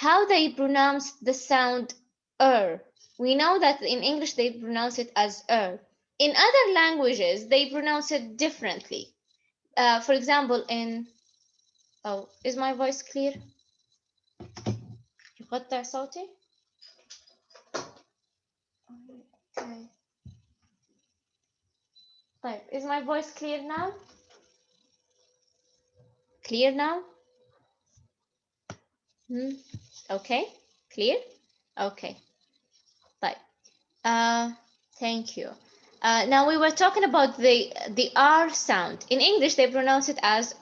how they pronounce the sound We know that in English they pronounce it as In other languages, they pronounce it differently. For example, oh, is my voice clear? يقطع صوتي؟ Okay. طيب, is my voice clear now? Clear now? Okay, clear? Okay. طيب. Thank you. Now we were talking about the R sound. In English, they pronounce it as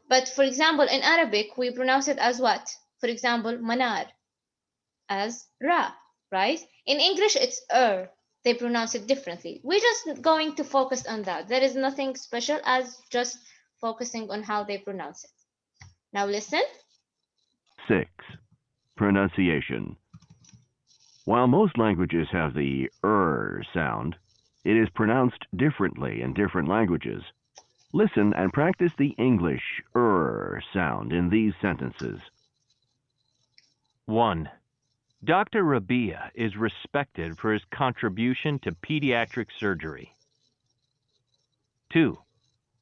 but for example, in Arabic, we pronounce it as what? For example, manar as ra, right? In English, it's They pronounce it differently. We're just going to focus on that. There is nothing special as just focusing on how they pronounce it. Now listen. 6. Pronunciation. While most languages have the sound, it is pronounced differently in different languages. Listen and practice the English sound in these sentences. 1. Dr. Rabia is respected for his contribution to pediatric surgery. 2.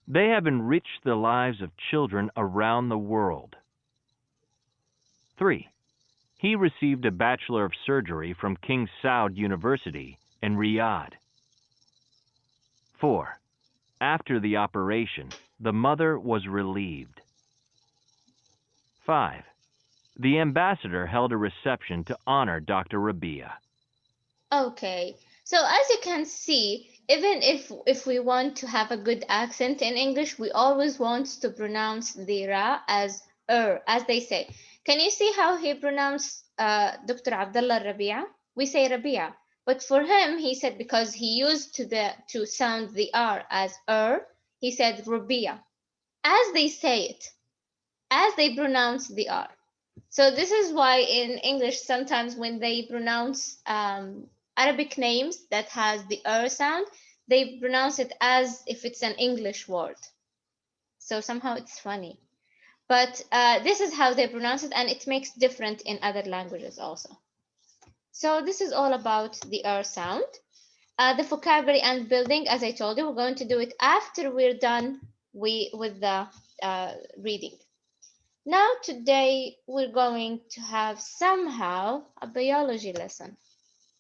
They have enriched the lives of children around the world. 3. He received a Bachelor of Surgery from King Saud University in Riyadh. 4. After the operation, the mother was relieved. 5. The ambassador held a reception to honor Dr. Rabia. Okay, so as you can see, even if we want to have a good accent in English, we always want to pronounce the ra as as they say. Can you see how he pronounced Dr. Abdullah Rabia? We say Rabia, but for him, he said, because he used to sound the r as he said Rabia, as they say it, as they pronounce the r. So this is why in English sometimes when they pronounce Arabic names that has the sound, they pronounce it as if it's an English word. So somehow it's funny. But this is how they pronounce it, and it makes different in other languages also. So this is all about the sound. The vocabulary and building, as I told you, we're going to do it after we're done with the reading. Now today we're going to have somehow a biology lesson,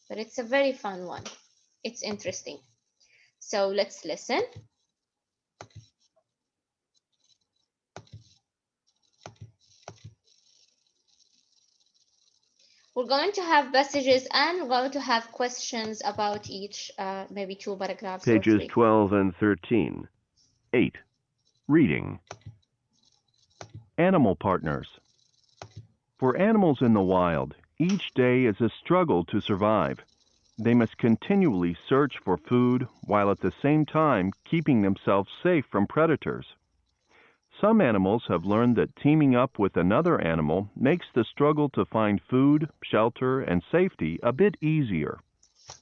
but it's a very fun one. It's interesting. So let's listen. We're going to have passages and we're going to have questions about each, maybe 2 paragraphs Pages or 3. 12 and 13. 8. Reading. Animal partners. For animals in the wild, each day is a struggle to survive. They must continually search for food while at the same time keeping themselves safe from predators. Some animals have learned that teaming up with another animal makes the struggle to find food, shelter, and safety a bit easier.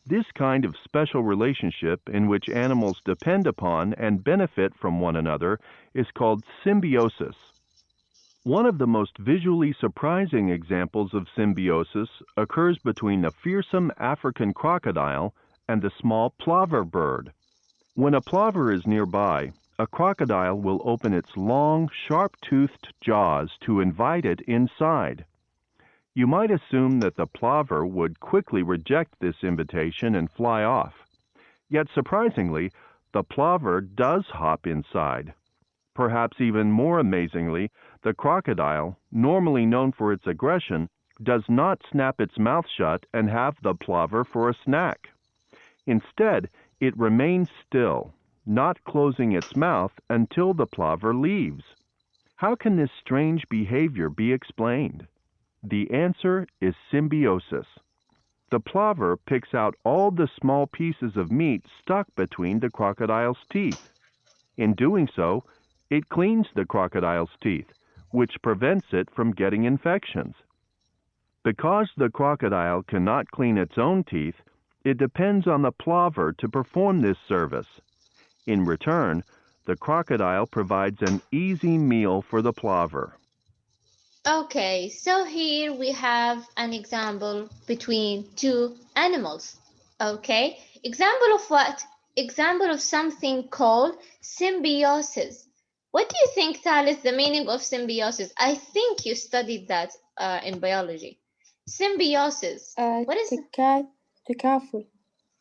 This kind of special relationship in which animals depend upon and benefit from one another is called symbiosis. One of the most visually surprising examples of symbiosis occurs between the fearsome African crocodile and the small plover bird. When a plover is nearby, a crocodile will open its long, sharp-toothed jaws to invite it inside. You might assume that the plover would quickly reject this invitation and fly off. Yet surprisingly, the plover does hop inside. Perhaps even more amazingly, the crocodile, normally known for its aggression, does not snap its mouth shut and have the plover for a snack. Instead, it remains still, not closing its mouth until the plover leaves. How can this strange behavior be explained? The answer is symbiosis. The plover picks out all the small pieces of meat stuck between the crocodile's teeth. In doing so, it cleans the crocodile's teeth, which prevents it from getting infections. Because the crocodile cannot clean its own teeth, it depends on the plover to perform this service. In return, the crocodile provides an easy meal for the plover. Okay, so here we have an example between two animals. Okay, example of what? Example of something called symbiosis. What do you think, Thalith, the meaning of symbiosis? I think you studied that in biology. Symbiosis. What is تكافل.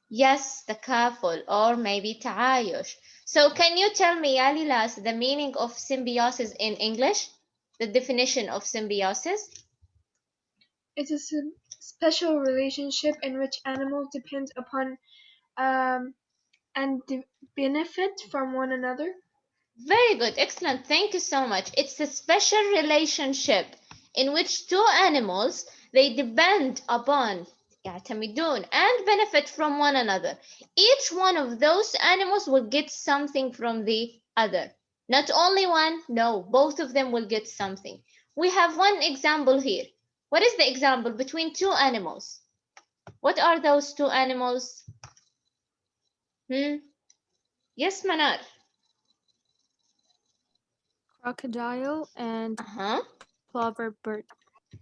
Yes, takaful or maybe ta'ayush. So can you tell me, Yalilas, the meaning of symbiosis in English? The definition of symbiosis? It is a special relationship in which animals depend upon and benefit from one another. Very good, excellent. Thank you so much. It's a special relationship in which two animals they depend upon يعتمدون and benefit from one another. Each one of those animals will get something from the other. Not only one, no, both of them will get something. We have one example here. What is the example between two animals? What are those two animals? Yes, Manar. Crocodile and plover bird.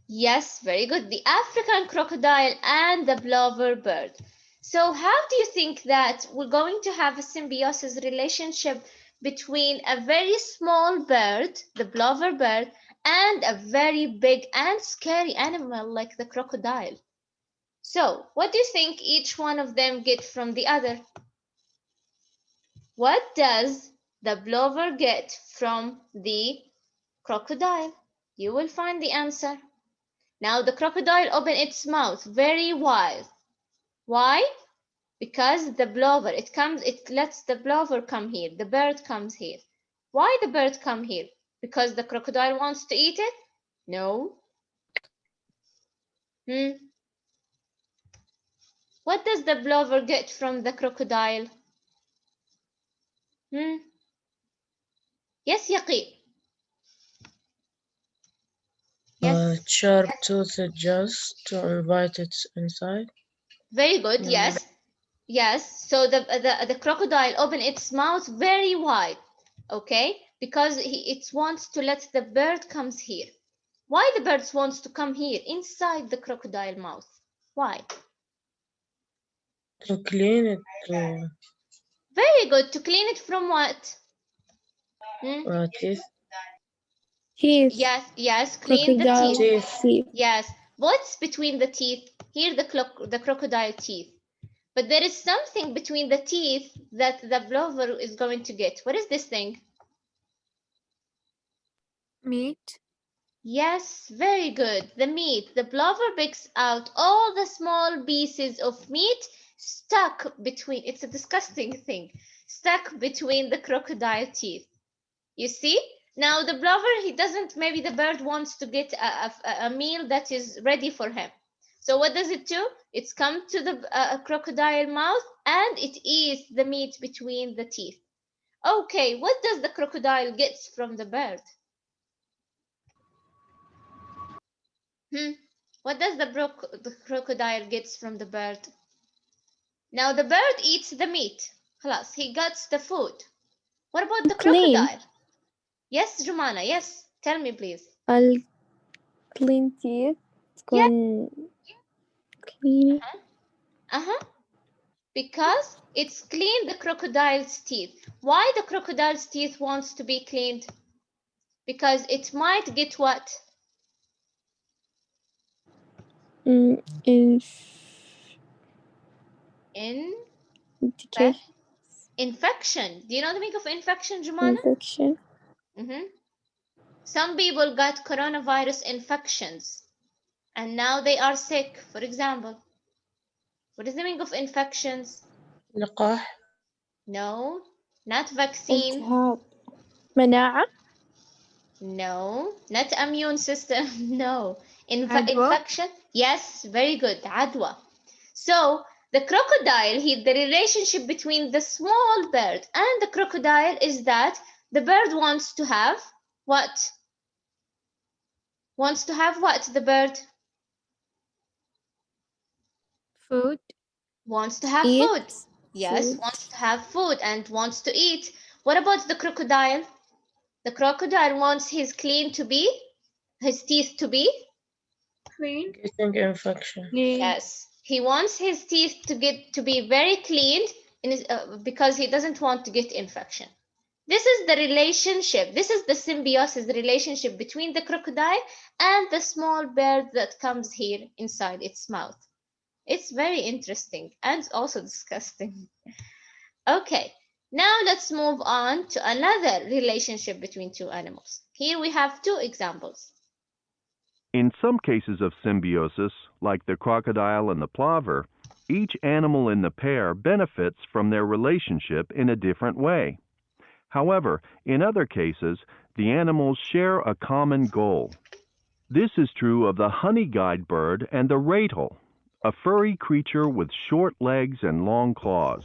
Yes, very good. The African crocodile and the plover bird. So how do you think that we're going to have a symbiosis relationship between a very small bird, the plover bird, and a very big and scary animal like the crocodile? So what do you think each one of them get from the other? What does the plover get from the crocodile? You will find the answer. Now the crocodile opened its mouth very wide. Why? Because the plover, it lets the plover come here. The bird comes here. Why the bird come here? Because the crocodile wants to eat it? No. What does the plover get from the crocodile? Yes, Yaqi. Yes. Sharp toothed jaws to invite it inside. Very good. Yes. Yes. So the crocodile opened its mouth very wide. Okay, because it wants to let the bird comes here. Why the birds wants to come here inside the crocodile mouth? Why? To clean it. Very good. To clean it from what? Teeth. Teeth. Yes, clean the Crocodile teeth. Yes. What's between the teeth? Here the crocodile teeth. But there is something between the teeth that the plover is going to get. What is this thing? Meat. Yes, very good. The meat. The plover picks out all the small pieces of meat stuck between, it's a disgusting thing, stuck between the crocodile teeth. You see? Now the plover, he doesn't, maybe the bird wants to get a meal that is ready for him. So what does it do? It's come to the crocodile mouth and it eats the meat between the teeth. Okay, what does the crocodile get from the bird? What does the crocodile gets from the bird? Now the bird eats the meat. خلاص, he gets the food. What about the crocodile? Yes, Jumana, yes. Tell me, please. Clean teeth. Yeah. Clean. Because it's cleaned the crocodile's teeth. Why the crocodile's teeth wants to be cleaned? Because it might get what? Infection. Do you know the meaning of infection, Jumana? Infection. Some people got coronavirus infections and now they are sick, for example. What is the meaning of infections? لقاح. No, not vaccine. التهاب. مناعة. No, not immune system. No. Infection. Yes, very good. عدوى. So the crocodile, the relationship between the small bird and the crocodile is that the bird wants to have what? Wants to have what, the bird? Food. Wants to have Eat. food. Yes, wants to have food and wants to eat. What about the crocodile? The crocodile wants his clean to be his teeth to be? Clean. Getting infection. Yes. He wants his teeth to be very cleaned because he doesn't want to get infection. This is the relationship. This is the symbiosis relationship between the crocodile and the small bird that comes here inside its mouth. It's very interesting and also disgusting. Okay, now let's move on to another relationship between two animals. Here we have two examples. In some cases of symbiosis, like the crocodile and the plover, each animal in the pair benefits from their relationship in a different way. However, in other cases, the animals share a common goal. This is true of the honey-guide bird and the ratel, a furry creature with short legs and long claws.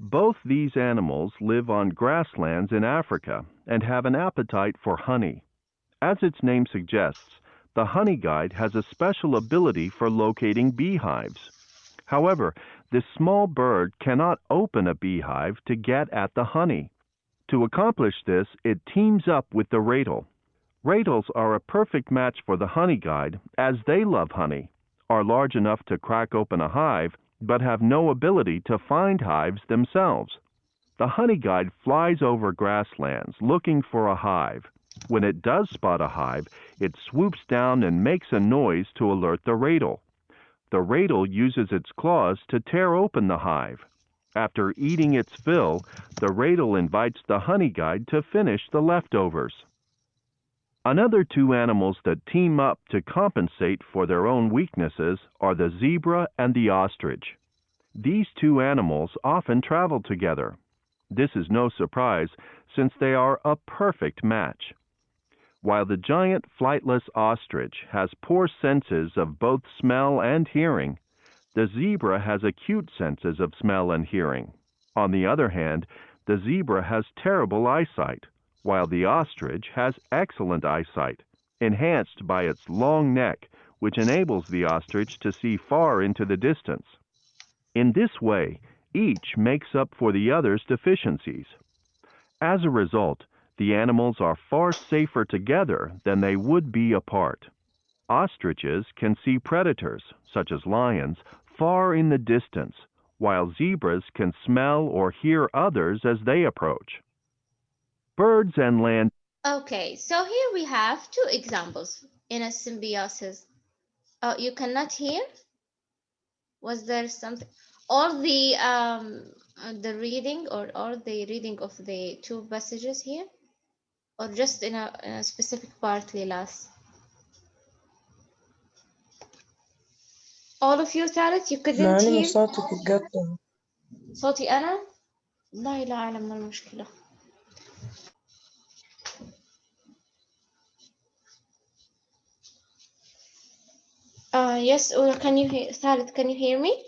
Both these animals live on grasslands in Africa and have an appetite for honey. As its name suggests, the honey guide has a special ability for locating beehives. However, this small bird cannot open a beehive to get at the honey. To accomplish this, it teams up with the ratel. Ratels are a perfect match for the honey guide, as they love honey, are large enough to crack open a hive, but have no ability to find hives themselves. The honey guide flies over grasslands looking for a hive. When it does spot a hive, it swoops down and makes a noise to alert the ratel. The ratel uses its claws to tear open the hive. After eating its fill, the ratel invites the honey guide to finish the leftovers. Another two animals that team up to compensate for their own weaknesses are the zebra and the ostrich. These two animals often travel together. This is no surprise, since they are a perfect match. While the giant flightless ostrich has poor senses of both smell and hearing, the zebra has acute senses of smell and hearing. On the other hand, the zebra has terrible eyesight, while the ostrich has excellent eyesight, enhanced by its long neck, which enables the ostrich to see far into the distance. In this way, each makes up for the other's deficiencies. As a result, the animals are far safer together than they would be apart. Ostriches can see predators, such as lions, far in the distance, while zebras can smell or hear others as they approach. Birds and land. Okay, so here we have two examples in a symbiosis. Oh, you cannot hear? Was there something? Or the reading or the reading of the two passages here? Or just in a specific part, Lilas? All of you ثالث you couldn't معلمة hear صوتك اتقطع. صوتي أنا؟ والله لا أعلم ما المشكلة. Yes, or can you hear ثالث? Can you hear me?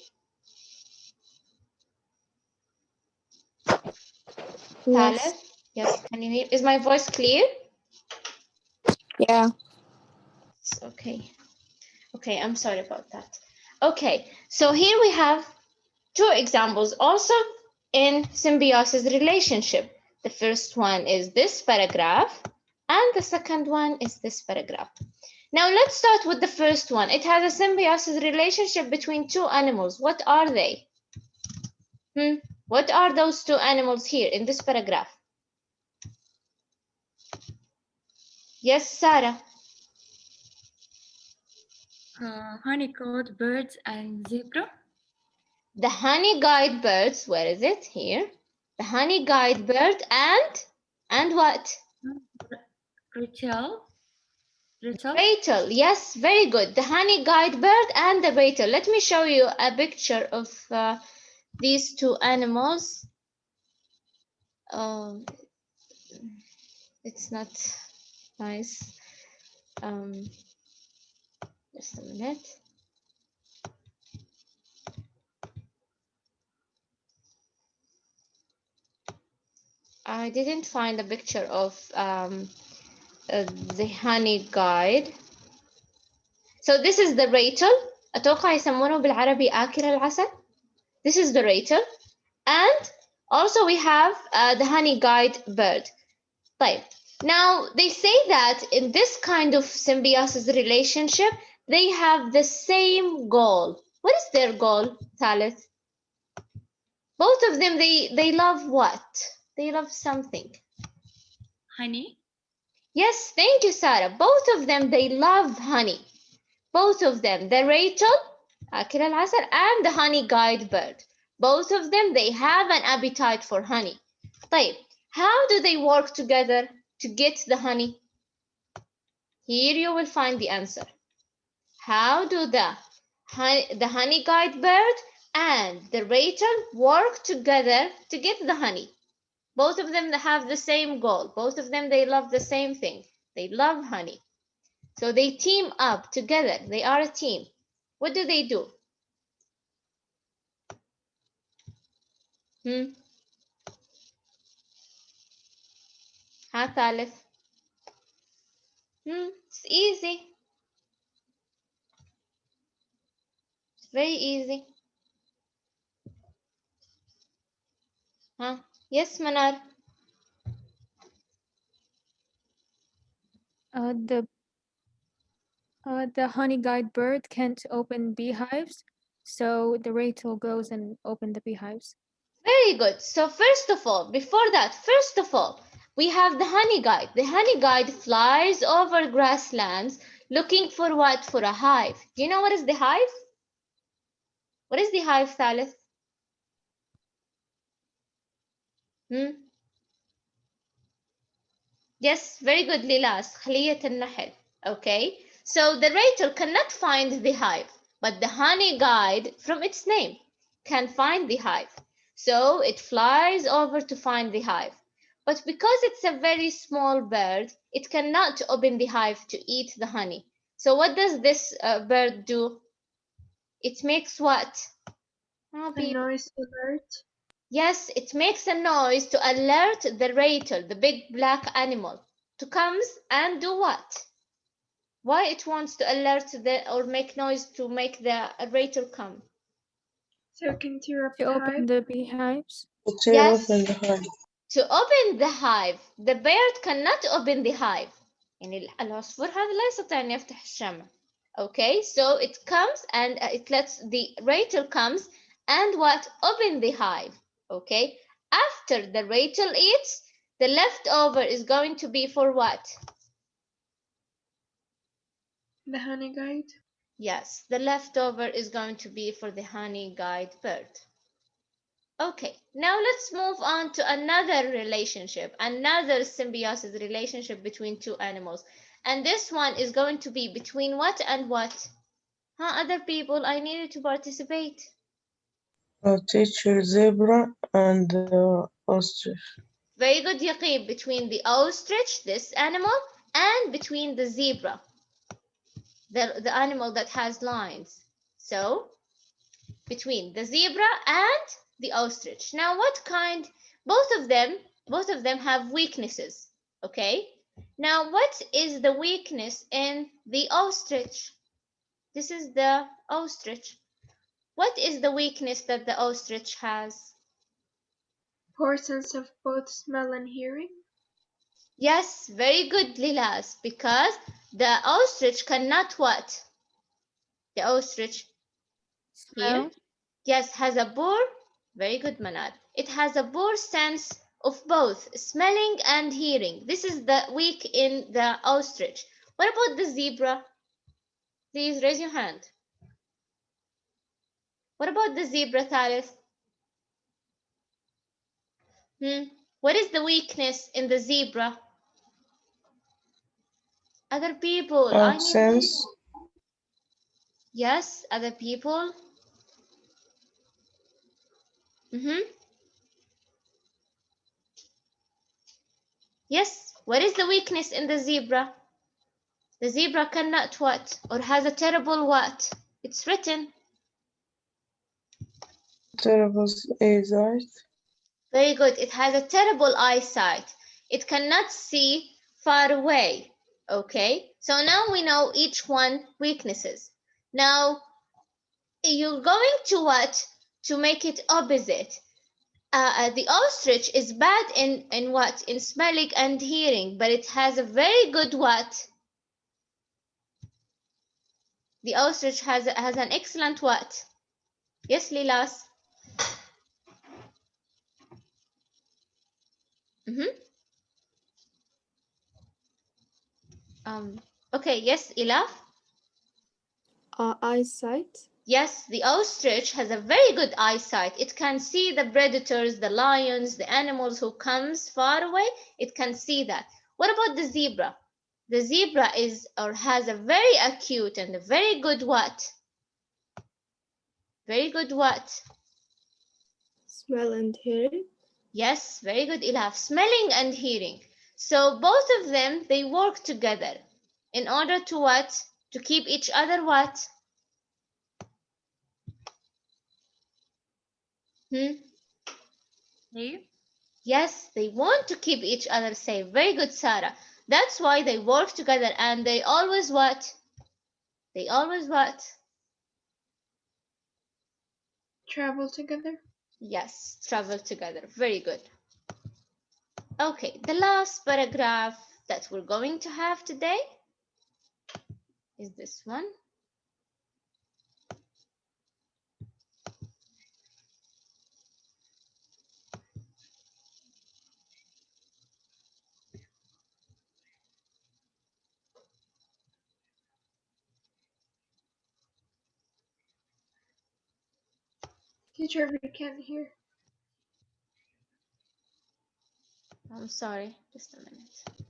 Yes. ثالث? Yes, can you hear? Is my voice clear? Yeah. It's okay. Okay, I'm sorry about that. Okay, so here we have two examples also in symbiosis relationship. The first one is this paragraph, and the second one is this paragraph. Now let's start with the first one. It has a symbiosis relationship between two animals. What are they? What are those two animals here in this paragraph? Yes, Sarah. Honey-guide birds and zebra. The honey-guide birds, where is it? Here. The honey-guide bird and what? Rachel. Ratel. Yes, very good. The honey-guide bird and the ratel. Let me show you a picture of these two animals. It's not nice. Just a minute. I didn't find a picture of the honey guide. So this is the ratel. أتوقع يسمونه بالعربي آكل العسل. This is the ratel. And also we have the honey guide bird. طيب. Now, they say that in this kind of symbiosis relationship, they have the same goal. What is their goal, Thalith? Both of them, they love what? They love something. Honey. Yes, thank you, Sarah. Both of them, they love honey. Both of them, the Rachel, Akil al-Asad, and the honey guide bird. Both of them, they have an appetite for honey. طيب, how do they work together to get the honey? Here you will find the answer. How do the honey guide bird and the Rachel work together to get the honey? Both of them have the same goal. Both of them, they love the same thing. They love honey. So they team up together. They are a team. What do they do? ها ثالث. It's easy. It's very easy. Huh? Yes, Manar. The honey guide bird can't open beehives, so the Rachel goes and open the beehives. Very good. So first of all, before that, first of all, we have the honey guide. The honey guide flies over grasslands looking for what? For a hive. Do you know what is the hive? What is the hive, Thalith? Yes, very good, Lilas. خلية النحل. Okay, so the Rachel cannot find the hive, but the honey guide, from its name, can find the hive. So it flies over to find the hive. But because it's a very small bird, it cannot open the hive to eat the honey. So what does this bird do? It makes what? A noise alert. Yes, it makes a noise to alert the Rachel, the big black animal, to comes and do what? Why it wants to alert or make noise to make the Rachel come? So it can tear up To the open hive. the beehives. Yes, open the hive. to open the hive. The bird cannot open the hive. يعني العصفور هذا لا يستطيع أن يفتح الشمع. Okay, so it comes and it lets the Rachel comes and what? Open the hive. Okay, after the Rachel eats, the leftover is going to be for what? The honey guide. Yes, the leftover is going to be for the honey guide bird. Okay, now let's move on to another relationship, another symbiosis relationship between two animals. And this one is going to be between what and what? Other people, I need you to participate. A teacher zebra and ostrich. Very good, Yaqib. Between the ostrich, this animal, and between the zebra, the animal that has lines. So, between the zebra and the ostrich. Now, what kind? Both of them have weaknesses. Okay. Now, what is the weakness in the ostrich? This is the ostrich. What is the weakness that the ostrich has? Poor sense of both smell and hearing. Yes, very good, Lilas, because the ostrich cannot what? The ostrich here, Smell. yes, has a poor, very good, Manad. It has a poor sense of both smelling and hearing. This is the weak in the ostrich. What about the zebra? Please raise your hand. What about the zebra, Thalith? What is the weakness in the zebra? Other people, I need. Sense. Yes, other people. Yes, what is the weakness in the zebra? The zebra cannot what? Or has a terrible what? It's written. Terrible eyesight. Very good. It has a terrible eyesight. It cannot see far away. Okay, so now we know each one weaknesses. Now, you're going to what? To make it opposite. The ostrich is bad in what? In smelling and hearing, but it has a very good what? The ostrich has an excellent what? Yes, Lilas. Okay, yes, Ilaf. Eyesight. Yes, the ostrich has a very good eyesight. It can see the predators, the lions, the animals who comes far away. It can see that. What about the zebra? The zebra is or has a very acute and a very good what? Very good what? Smell and hearing. Yes, very good, Ilhaf. Smelling and hearing. So both of them, they work together in order to what? To keep each other what? Safe. Yes, they want to keep each other safe. Very good, Sarah. That's why they work together and they always what? They always what? Travel together. Yes, travel together. Very good. Okay, the last paragraph that we're going to have today is this one. Teacher, we can't hear. I'm sorry, just a minute.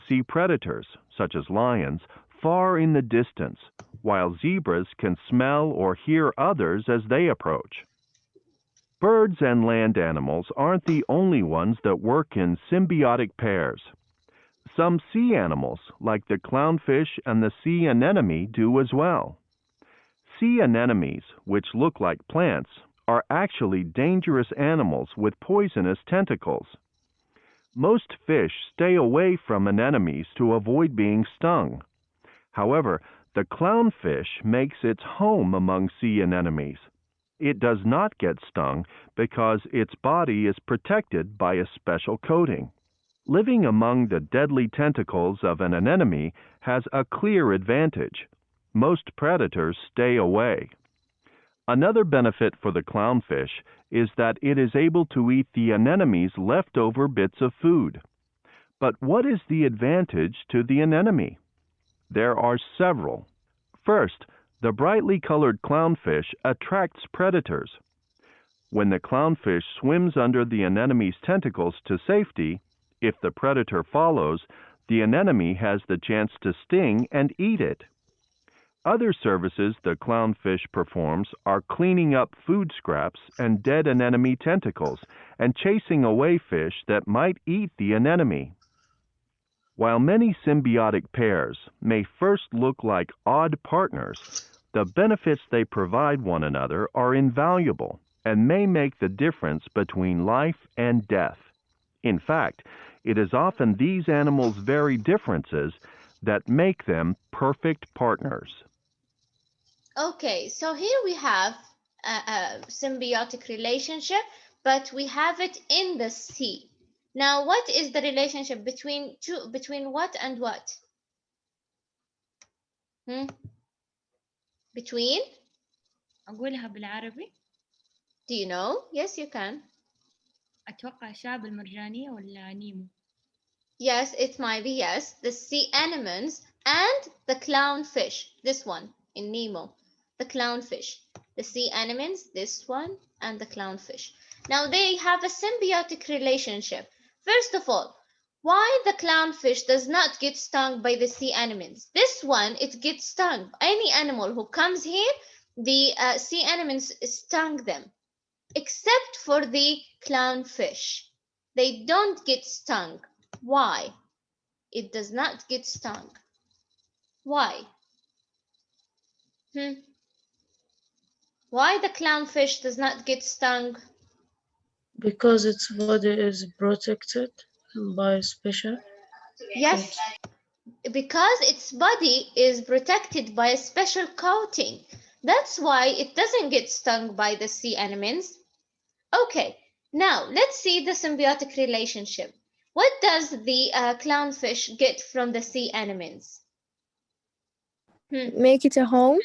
See predators, such as lions, far in the distance, while zebras can smell or hear others as they approach. Birds and land animals aren't the only ones that work in symbiotic pairs. Some sea animals, like the clownfish and the sea anemone, do as well. Sea anemones, which look like plants, are actually dangerous animals with poisonous tentacles. Most fish stay away from anemones to avoid being stung. However, the clownfish makes its home among sea anemones. It does not get stung because its body is protected by a special coating. Living among the deadly tentacles of an anemone has a clear advantage. Most predators stay away. Another benefit for the clownfish is that it is able to eat the anemone's leftover bits of food. But what is the advantage to the anemone? There are several. First, the brightly colored clownfish attracts predators. When the clownfish swims under the anemone's tentacles to safety, if the predator follows, the anemone has the chance to sting and eat it. Other services the clownfish performs are cleaning up food scraps and dead anemone tentacles and chasing away fish that might eat the anemone. While many symbiotic pairs may first look like odd partners, the benefits they provide one another are invaluable and may make the difference between life and death. In fact, it is often these animals' very differences that make them perfect partners. Okay, so here we have a symbiotic relationship, but we have it in the sea. Now, what is the relationship between what and what? Between? أقولها بالعربي. Do you know? Yes, you can. أتوقع شعب المرجانية ولا نيمو. Yes, it might be, yes. The sea anemones and the clownfish. This one in Nemo. The clownfish. The sea anemones, this one, and the clownfish. Now they have a symbiotic relationship. First of all, why the clownfish does not get stung by the sea anemones? This one, it gets stung. Any animal who comes here, the sea anemones stung them. Except for the clownfish. They don't get stung. Why? It does not get stung. Why? Why the clownfish does not get stung? Because its body is protected by special Yes, because its body is protected by a special coating. That's why it doesn't get stung by the sea anemones. Okay, now let's see the symbiotic relationship. What does the clownfish get from the sea anemones? Make it a home.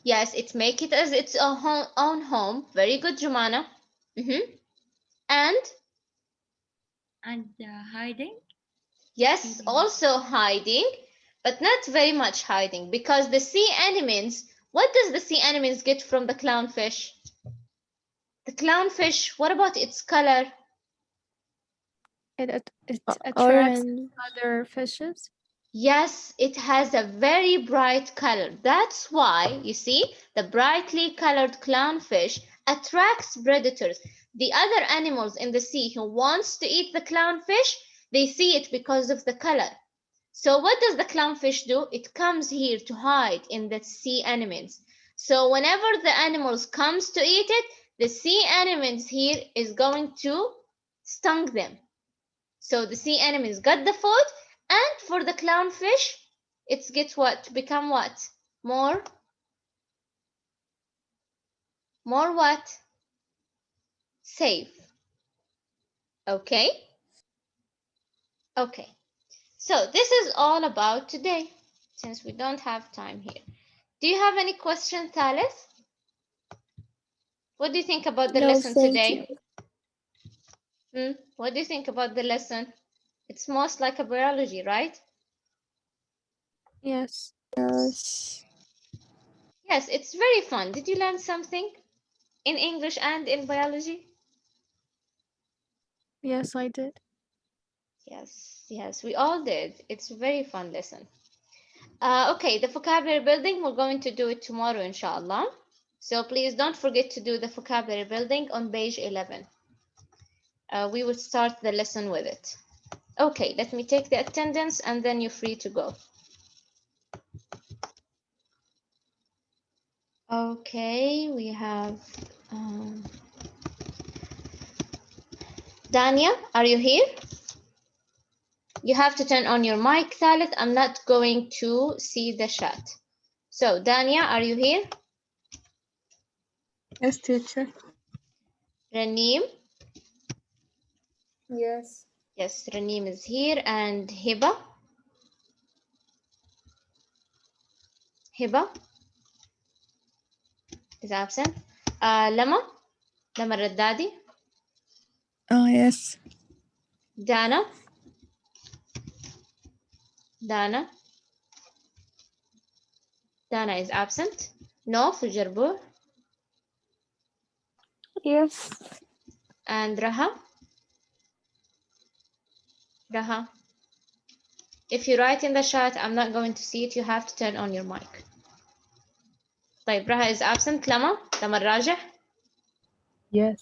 Yes, it make it as its own home. Very good, Jumana. And hiding. yes, also hiding, but not very much hiding, because the sea anemones, what does the sea anemones get from the clownfish? The clownfish, what about its color? It attracts Orange. other fishes. Yes, it has a very bright color. That's why, you see, the brightly colored clownfish attracts predators. The other animals in the sea who wants to eat the clownfish, they see it because of the color. So what does the clownfish do? It comes here to hide in the sea anemones. So whenever the animals comes to eat it, the sea anemones here is going to stung them. So the sea anemones got the food, and for the clownfish, it gets what? To become what? More what? Safe. Okay? Okay. So this is all about today, since we don't have time here. Do you have any questions, Thalith? What do you think about the No, lesson thank you. today? What do you think about the lesson? It's most like a biology, right? Yes. Yes. Yes, it's very fun. Did you learn something in English and in biology? Yes, I did. Yes, we all did. It's a very fun lesson. Okay, the vocabulary building, we're going to do it tomorrow, inshallah. So please don't forget to do the vocabulary building on page 11. We will start the lesson with it. Okay, let me take the attendance and then you're free to go. Okay, we have Dania, are you here? You have to turn on your mic, Thalith. I'm not going to see the chat. So, Dania, are you here? Yes, teacher. Raneem? Yes. Yes, Raneem is here. And Hiba? Hiba is absent. Lama? Lama Raddadi? Oh, yes. Dana? Dana? Dana is absent. No, Fujarbu. Yes. And Raha? Raha. If you write in the chat, I'm not going to see it. You have to turn on your mic. طيب, Raha is absent. Lama? Lama Rajah? Yes.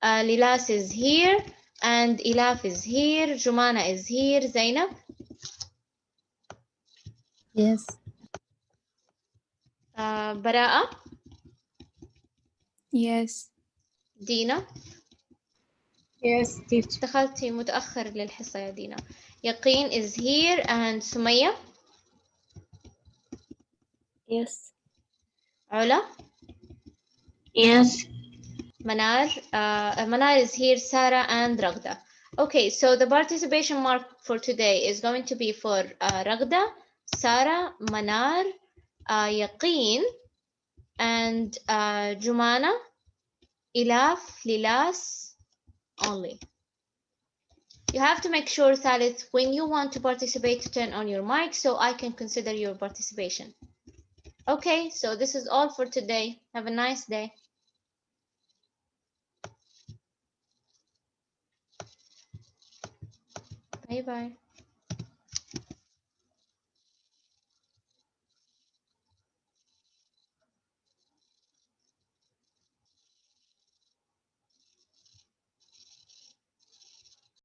Lilas is here. And Ilaf is here. Jumana is here. Zainab? Yes. Bara'a? Yes. Dina? Yes, teacher. دخلتي متأخر للحصة يا دينا. Yaqeen is here. And Sumaya? Yes. Ula? Yes. Manar? Manar is here. Sarah and Ragda. Okay, so the participation mark for today is going to be for Ragda, Sarah, Manar, Yaqeen, and Jumana, Ilaf, Lilas, only. You have to make sure, Thalith, when you want to participate, to turn on your mic so I can consider your participation. Okay, so this is all for today. Have a nice day. Bye-bye.